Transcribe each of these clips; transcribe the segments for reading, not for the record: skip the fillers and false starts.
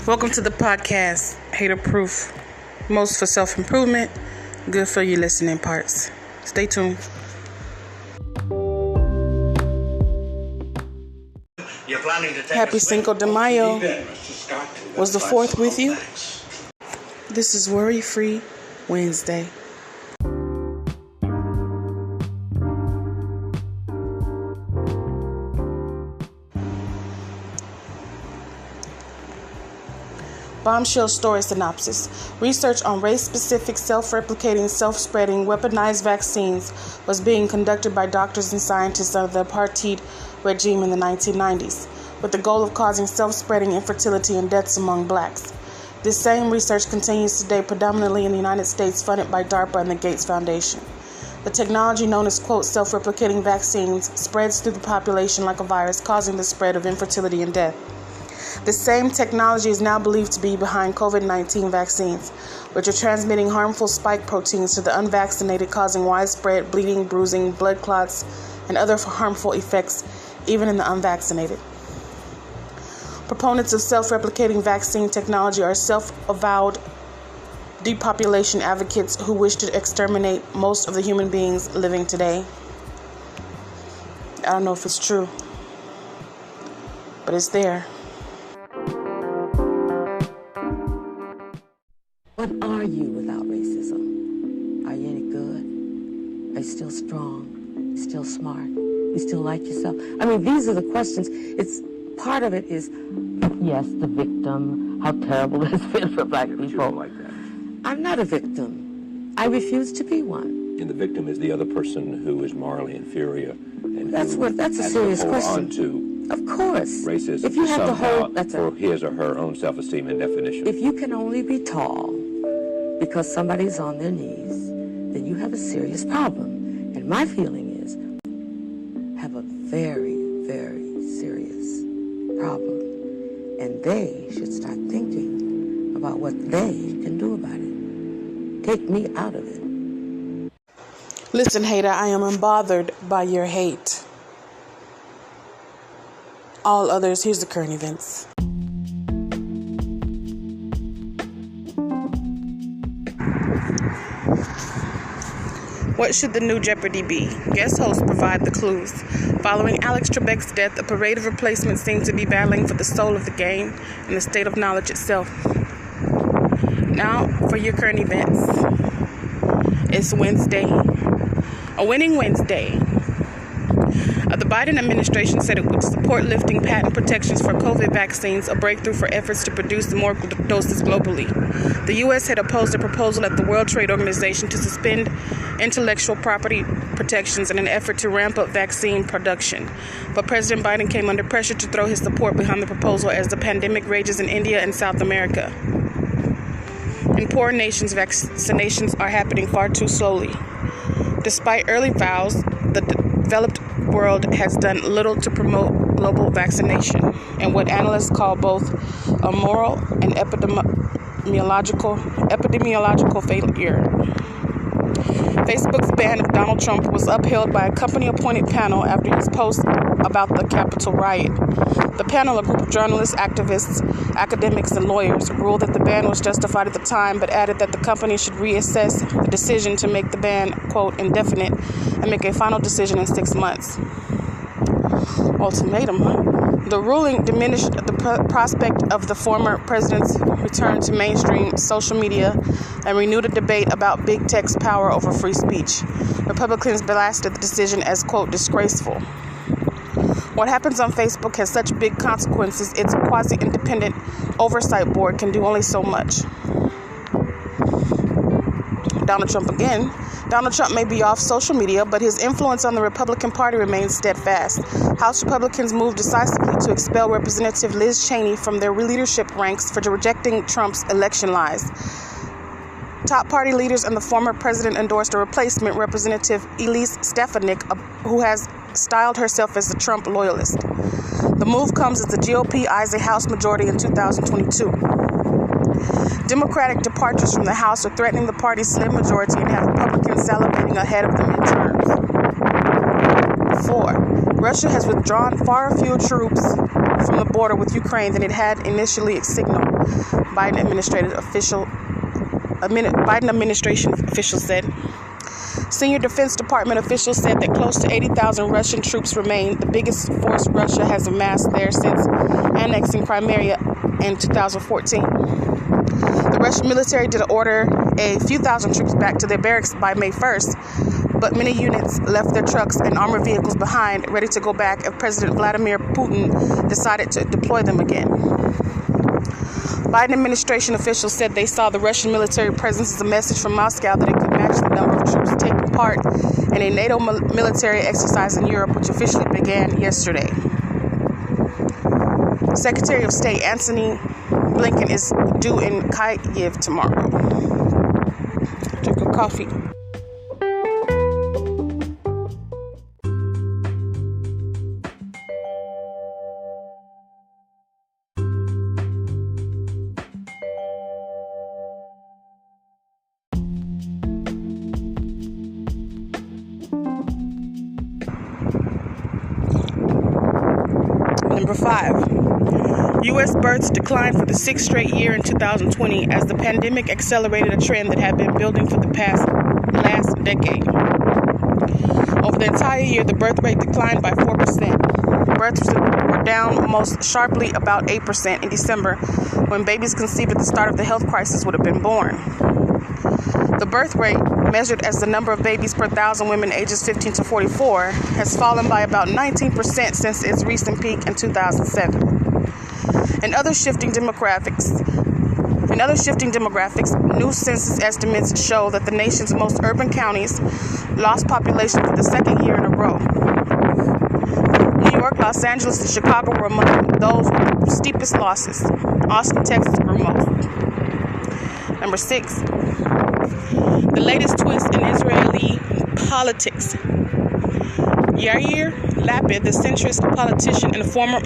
Welcome to the podcast, Hater Proof. Most for self-improvement, good for your listening parts. Stay tuned. Happy Cinco de Mayo. Was the 4th with you? This is Worry-Free Wednesday. Bombshell story synopsis. Research on race-specific, self-replicating, self-spreading, weaponized vaccines was being conducted by doctors and scientists of the apartheid regime in the 1990s, with the goal of causing self-spreading infertility and deaths among blacks. This same research continues today predominantly in the United States, funded by DARPA and the Gates Foundation. The technology known as, quote, self-replicating vaccines spreads through the population like a virus, causing the spread of infertility and death. The same technology is now believed to be behind COVID-19 vaccines, which are transmitting harmful spike proteins to the unvaccinated, causing widespread bleeding, bruising, blood clots, and other harmful effects, even in the unvaccinated. Proponents of self-replicating vaccine technology are self-avowed depopulation advocates who wish to exterminate most of the human beings living today. I don't know if it's true, but it's there. What are you without racism? Are you any good? Are you still strong? You still smart? You still like yourself? I mean, these are the questions. It's part of it is, yes, the victim, how terrible it's been for black people. Like that. I'm not a victim. I refuse to be one. And the victim is the other person who is morally inferior. And that's a serious question. To of course. Racism if you have to somehow hold, for his or her own self-esteem and definition. If you can only be tall because somebody's on their knees, then you have a serious problem. And my feeling is, have a very, very serious problem. And they should start thinking about what they can do about it. Take me out of it. Listen, hater, I am unbothered by your hate. All others, here's the current events. What should the new Jeopardy be? Guest hosts provide the clues. Following Alex Trebek's death, a parade of replacements seems to be battling for the soul of the game and the state of knowledge itself. Now, for your current events. It's Wednesday. A winning Wednesday. The Biden administration said it would support lifting patent protections for COVID vaccines, a breakthrough for efforts to produce more doses globally. The U.S. had opposed a proposal at the World Trade Organization to suspend intellectual property protections in an effort to ramp up vaccine production. But President Biden came under pressure to throw his support behind the proposal as the pandemic rages in India and South America. In poor nations, vaccinations are happening far too slowly. Despite early vows, the developed world has done little to promote global vaccination and what analysts call both a moral and epidemiological failure. Facebook's ban of Donald Trump was upheld by a company-appointed panel after his post about the Capitol riot. The panel, a group of journalists, activists, academics, and lawyers, ruled that the ban was justified at the time, but added that the company should reassess the decision to make the ban, quote, indefinite, and make a final decision in 6 months. Ultimatum, huh? The ruling diminished the prospect of the former president's return to mainstream social media and renewed a debate about big tech's power over free speech. Republicans blasted the decision as, quote, disgraceful. What happens on Facebook has such big consequences, its quasi-independent oversight board can do only so much. Donald Trump again. Donald Trump may be off social media, but his influence on the Republican Party remains steadfast. House Republicans moved decisively to expel Representative Liz Cheney from their leadership ranks for rejecting Trump's election lies. Top party leaders and the former president endorsed a replacement, Representative Elise Stefanik, who has styled herself as a Trump loyalist. The move comes as the GOP eyes a House majority in 2022. Democratic departures from the House are threatening the party's slim majority and have Republicans salivating ahead of the midterms. 4. Russia has withdrawn far fewer troops from the border with Ukraine than it had initially signaled. Biden administration officials said. Senior Defense Department officials said that close to 80,000 Russian troops remain, the biggest force Russia has amassed there since annexing Crimea in 2014. The Russian military did order a few thousand troops back to their barracks by May 1st, but many units left their trucks and armored vehicles behind, ready to go back if President Vladimir Putin decided to deploy them again. Biden administration officials said they saw the Russian military presence as a message from Moscow that it could match the number of troops taking part in a NATO military exercise in Europe, which officially began yesterday. Secretary of State Antony Blinken is due in Kyiv tomorrow. Drink a coffee. Number 5. U.S. births declined for the 6th straight year in 2020 as the pandemic accelerated a trend that had been building for the last decade. Over the entire year, the birth rate declined by 4%. Births were down most sharply, about 8% in December, when babies conceived at the start of the health crisis would have been born. The birth rate, measured as the number of babies per 1,000 women ages 15 to 44, has fallen by about 19% since its recent peak in 2007. In other shifting demographics, new census estimates show that the nation's most urban counties lost population for the second year in a row. New York, Los Angeles, and Chicago were among those with the steepest losses. Austin, Texas grew most. Number 6. The latest twist in Israeli politics. Yair Lapid, the centrist politician and former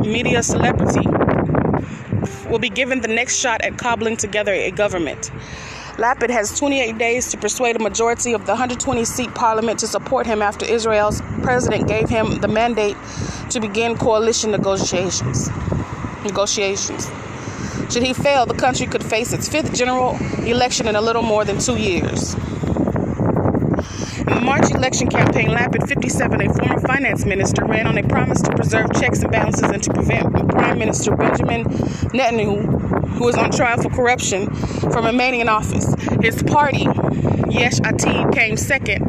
media celebrity, will be given the next shot at cobbling together a government. Lapid has 28 days to persuade a majority of the 120-seat parliament to support him after Israel's president gave him the mandate to begin coalition negotiations. Should he fail, the country could face its 5th general election in a little more than 2 years. In the March election campaign, Lapid, 57, a former finance minister, ran on a promise to preserve checks and balances and to prevent Prime Minister Benjamin Netanyahu, who is on trial for corruption, from remaining in office. His party, Yesh Atid, came second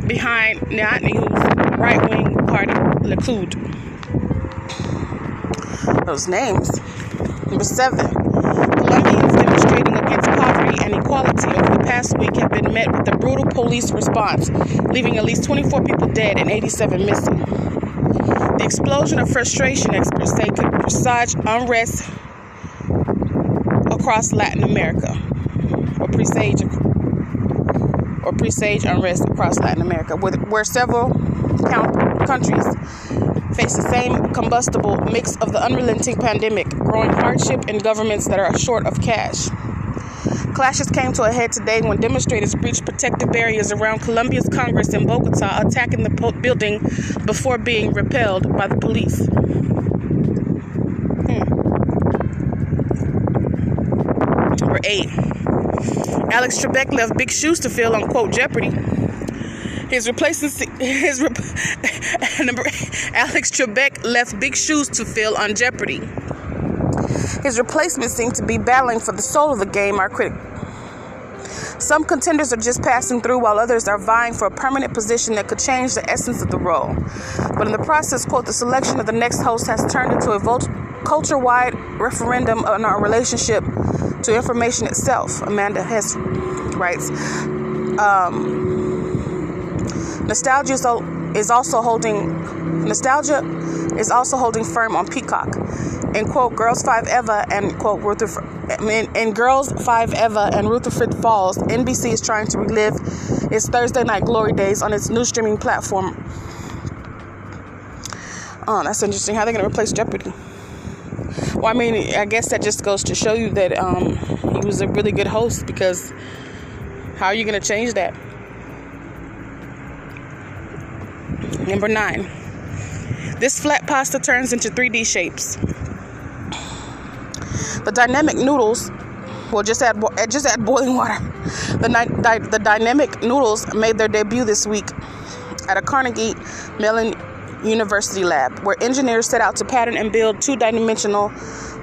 behind Netanyahu's right-wing party, Likud. Those names. Number 7. Colombians demonstrating against poverty and equality over the past week have been met with a brutal police response, leaving at least 24 people dead and 87 missing. The explosion of frustration, experts say, could presage unrest across Latin America, or presage unrest across Latin America, where several countries face the same combustible mix of the unrelenting pandemic, growing hardship, and governments that are short of cash. Clashes came to a head today when demonstrators breached protective barriers around Colombia's Congress in Bogota, attacking the building before being repelled by the police. Number 8. Alex Trebek left big shoes to fill on, quote, Jeopardy! Alex Trebek left big shoes to fill on Jeopardy! His replacement seemed to be battling for the soul of the game, our critic. Some contenders are just passing through, while others are vying for a permanent position that could change the essence of the role. But in the process, quote, the selection of the next host has turned into a culture-wide referendum on our relationship to information itself, Amanda Hess writes. Nostalgia is also holding firm on Peacock. In, quote, Girls 5 Eva and, quote, in Girls 5 Eva and Rutherford Falls, NBC is trying to relive its Thursday night glory days on its new streaming platform. Oh, that's interesting. How are they going to replace Jeopardy? Well, I mean, I guess that just goes to show you that he was a really good host, because how are you going to change that? Number 9. This flat pasta turns into 3D shapes. The dynamic noodles, well, just add boiling water. The dynamic noodles made their debut this week at a Carnegie Mellon University lab, where engineers set out to pattern and build two-dimensional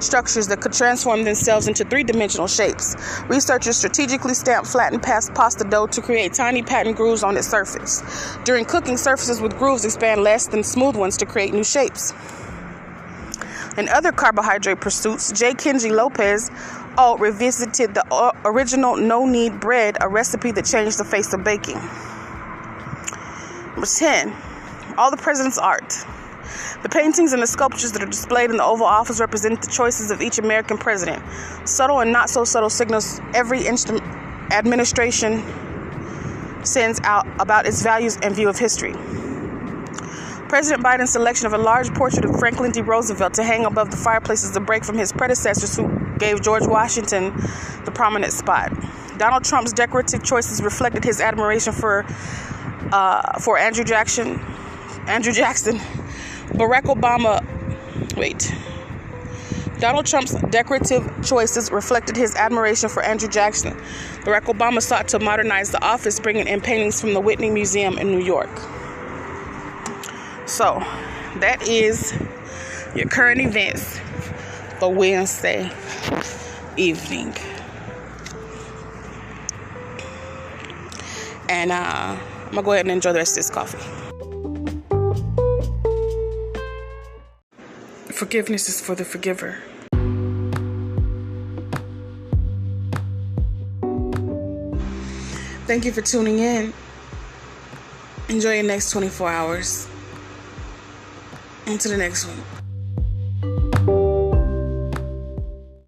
structures that could transform themselves into three-dimensional shapes. Researchers strategically stamped flattened pasta dough to create tiny patterned grooves on its surface. During cooking, surfaces with grooves expand less than smooth ones to create new shapes. In other carbohydrate pursuits, J. Kenji Lopez revisited the original no-knead bread, a recipe that changed the face of baking. Number 10. All the President's Art. The paintings and the sculptures that are displayed in the Oval Office represent the choices of each American president. Subtle and not so subtle signals every administration sends out about its values and view of history. President Biden's selection of a large portrait of Franklin D. Roosevelt to hang above the fireplace is a break from his predecessors who gave George Washington the prominent spot. Donald Trump's decorative choices reflected his admiration for Andrew Jackson. Donald Trump's decorative choices reflected his admiration for Andrew Jackson. Barack Obama sought to modernize the office, bringing in paintings from the Whitney Museum in New York. So, that is your current events for Wednesday evening. And I'm going to go ahead and enjoy the rest of this coffee. Forgiveness is for the forgiver. Thank you for tuning in. Enjoy your next 24 hours. On to the next one.